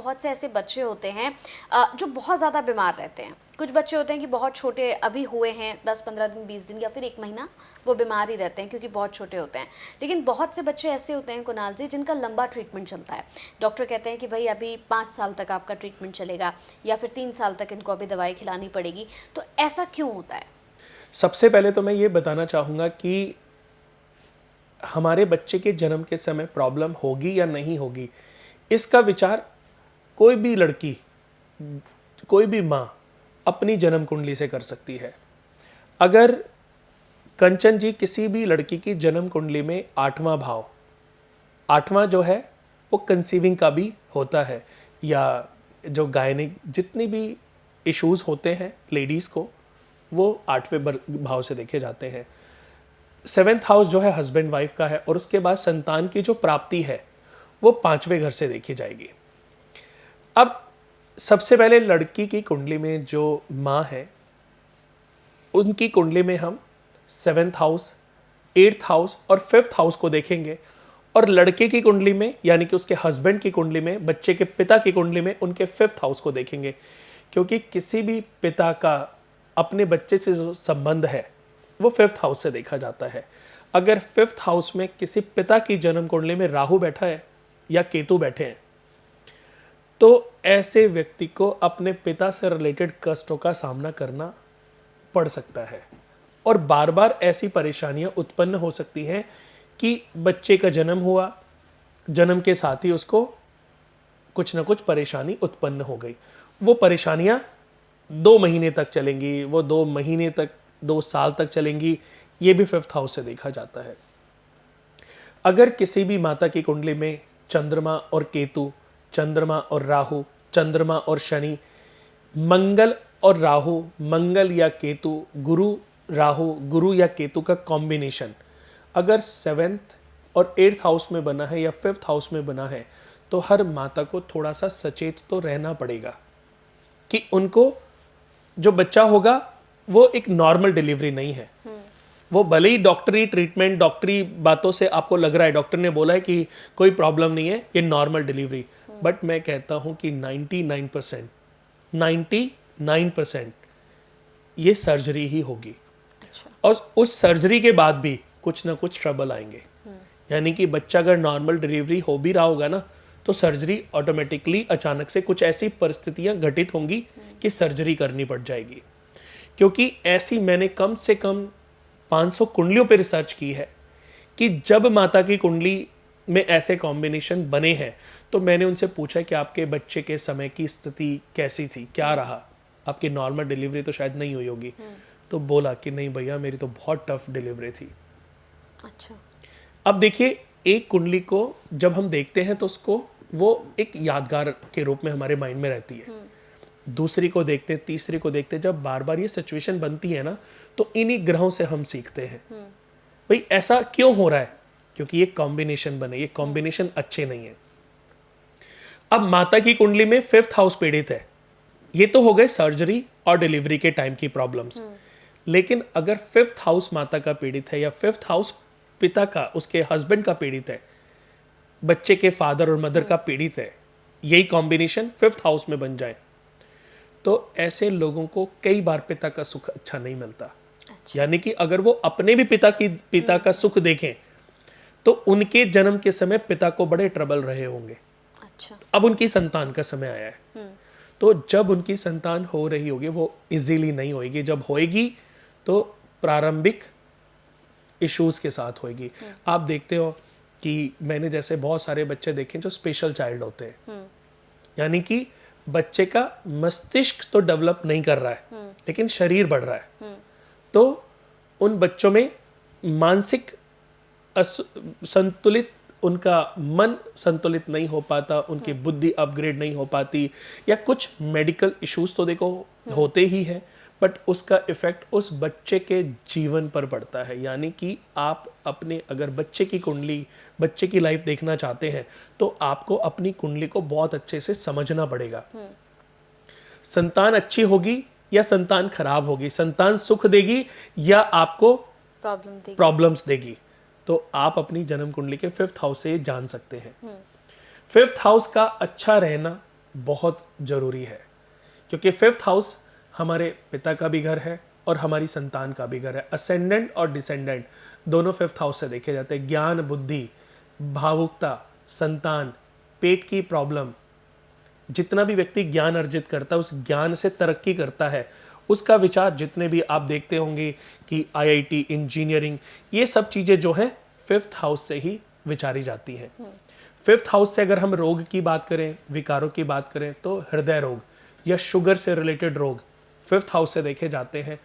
बहुत से ऐसे बच्चे होते हैं जो बहुत ज़्यादा बीमार रहते हैं। कुछ बच्चे होते हैं कि बहुत छोटे अभी हुए हैं, 10-15 दिन, 20 दिन या फिर 1 महीना वो बीमार ही रहते हैं क्योंकि बहुत छोटे होते हैं। लेकिन बहुत से बच्चे ऐसे होते हैं कुणाल जी, जिनका लंबा ट्रीटमेंट चलता है। डॉक्टर कहते हैं कि भाई अभी 5 साल तक आपका ट्रीटमेंट चलेगा या फिर 3 साल तक इनको अभी दवाई खिलानी पड़ेगी। तो ऐसा क्यों होता है? सबसे पहले तो मैं ये बताना चाहूँगा कि हमारे बच्चे के जन्म के समय प्रॉब्लम होगी या नहीं होगी, इसका विचार कोई भी लड़की, कोई भी माँ अपनी जन्म कुंडली से कर सकती है। अगर कंचन जी किसी भी लड़की की जन्म कुंडली में 8वां भाव, 8वां जो है वो कंसीविंग का भी होता है, या जो गायनिक जितनी भी इश्यूज होते हैं लेडीज़ को, वो 8वें भाव से देखे जाते हैं। 7th हाउस जो है हस्बैंड वाइफ का है, और उसके बाद संतान की जो प्राप्ति है वो 5वें घर से देखी जाएगी। अब सबसे पहले लड़की की कुंडली में जो माँ है, उनकी कुंडली में हम 7th हाउस, 8th हाउस और 5th हाउस को देखेंगे, और लड़के की कुंडली में यानी कि उसके हस्बैंड की कुंडली में, बच्चे के पिता की कुंडली में उनके 5th हाउस को देखेंगे। क्योंकि किसी भी पिता का अपने बच्चे से जो संबंध है वो 5th हाउस से देखा जाता है। अगर 5th हाउस में किसी पिता की जन्म कुंडली में राहु बैठा है या केतु बैठे हैं, तो ऐसे व्यक्ति को अपने पिता से रिलेटेड कष्टों का सामना करना पड़ सकता है, और बार बार ऐसी परेशानियां उत्पन्न हो सकती हैं कि बच्चे का जन्म हुआ, जन्म के साथ ही उसको कुछ ना कुछ परेशानी उत्पन्न हो गई। वो परेशानियां 2 महीने तक चलेंगी, वो 2 महीने तक, 2 साल तक चलेंगी। ये भी 5th हाउस से देखा जाता है। अगर किसी भी माता की कुंडली में चंद्रमा और केतु, चंद्रमा और राहु, चंद्रमा और शनि, मंगल और राहु, मंगल या केतु, गुरु राहु, गुरु या केतु का कॉम्बिनेशन अगर 7th और 8th हाउस में बना है या 5th हाउस में बना है, तो हर माता को थोड़ा सा सचेत तो रहना पड़ेगा कि उनको जो बच्चा होगा वो एक नॉर्मल डिलीवरी नहीं है। वो भले ही डॉक्टरी ट्रीटमेंट, डॉक्टरी बातों से आपको लग रहा है, डॉक्टर ने बोला है कि कोई प्रॉब्लम नहीं है, ये नॉर्मल डिलीवरी, बट मैं कहता हूं कि 99% ये सर्जरी ही होगी। अच्छा। और उस सर्जरी के बाद भी कुछ ना कुछ ट्रबल आएंगे। यानी कि बच्चा अगर नॉर्मल डिलीवरी हो भी रहा होगा ना, तो सर्जरी ऑटोमेटिकली अचानक से कुछ ऐसी परिस्थितियां घटित होंगी कि सर्जरी करनी पड़ जाएगी। क्योंकि ऐसी मैंने कम से कम 500 कुंडलियों पर रिसर्च की है कि जब माता की कुंडली में ऐसे कॉम्बिनेशन बने हैं, तो मैंने उनसे पूछा कि आपके बच्चे के समय की स्थिति कैसी थी, क्या रहा, आपकी नॉर्मल डिलीवरी तो शायद नहीं हुई होगी। तो बोला कि नहीं भैया, मेरी तो बहुत टफ डिलीवरी थी। अच्छा। अब देखिए, एक कुंडली को जब हम देखते हैं तो उसको वो एक यादगार के रूप में हमारे माइंड में रहती है। दूसरी को देखते, तीसरी को देखते, जब बार बार ये सिचुएशन बनती है ना, तो इन्हीं ग्रहों से हम सीखते हैं भाई ऐसा क्यों हो रहा है, क्योंकि ये कॉम्बिनेशन बने, ये कॉम्बिनेशन अच्छे नहीं है। अब माता की कुंडली में 5th हाउस पीड़ित है, ये तो हो गए सर्जरी और डिलीवरी के टाइम की प्रॉब्लम्स। लेकिन अगर 5th हाउस माता का पीड़ित है या 5th हाउस पिता का, उसके हस्बैंड का पीड़ित है, बच्चे के फादर और मदर का पीड़ित है, यही कॉम्बिनेशन 5th हाउस में बन जाए, तो ऐसे लोगों को कई बार पिता का सुख अच्छा नहीं मिलता। अच्छा। यानी कि अगर वो अपने भी पिता का सुख देखें, तो उनके जन्म के समय पिता को बड़े ट्रबल रहे होंगे। अच्छा। अब उनकी संतान का समय आया है, तो जब उनकी संतान हो रही होगी वो इजीली नहीं होगी। जब होएगी तो प्रारंभिक इश्यूज के साथ होएगी। आप देखते हो कि मैंने जैसे बहुत सारे बच्चे देखे जो स्पेशल चाइल्ड होते हैं, यानी कि बच्चे का मस्तिष्क तो डेवलप नहीं कर रहा है लेकिन शरीर बढ़ रहा है। तो उन बच्चों में मानसिक संतुलित, उनका मन संतुलित नहीं हो पाता, उनकी बुद्धि अपग्रेड नहीं हो पाती, या कुछ मेडिकल इश्यूज तो देखो होते ही हैं, बट उसका इफेक्ट उस बच्चे के जीवन पर पड़ता है। यानी कि आप अपने अगर बच्चे की कुंडली, बच्चे की लाइफ देखना चाहते हैं, तो आपको अपनी कुंडली को बहुत अच्छे से समझना पड़ेगा। संतान अच्छी होगी या संतान खराब होगी, संतान सुख देगी या आपको प्रॉब्लम्स देगी, तो आप अपनी जन्म कुंडली के 5th हाउस से जान सकते हैं। 5th हाउस का अच्छा रहना बहुत ज़रूरी है, क्योंकि 5th हाउस हमारे पिता का भी घर है और हमारी संतान का भी घर है। असेंडेंट और डिसेंडेंट दोनों 5th हाउस से देखे जाते हैं। ज्ञान, बुद्धि, भावुकता, संतान, पेट की प्रॉब्लम, जितना भी व्यक्ति ज्ञान अर्जित करता है, उस ज्ञान से तरक्की करता है, उसका विचार जितने भी आप देखते होंगे कि आईआईटी, इंजीनियरिंग, ये सब चीज़ें जो हैं 5th हाउस से ही विचारी जाती हैं। 5th हाउस से अगर हम रोग की बात करें, विकारों की बात करें, तो हृदय रोग या शुगर से रिलेटेड रोग 5th हाउस से देखे जाते हैं।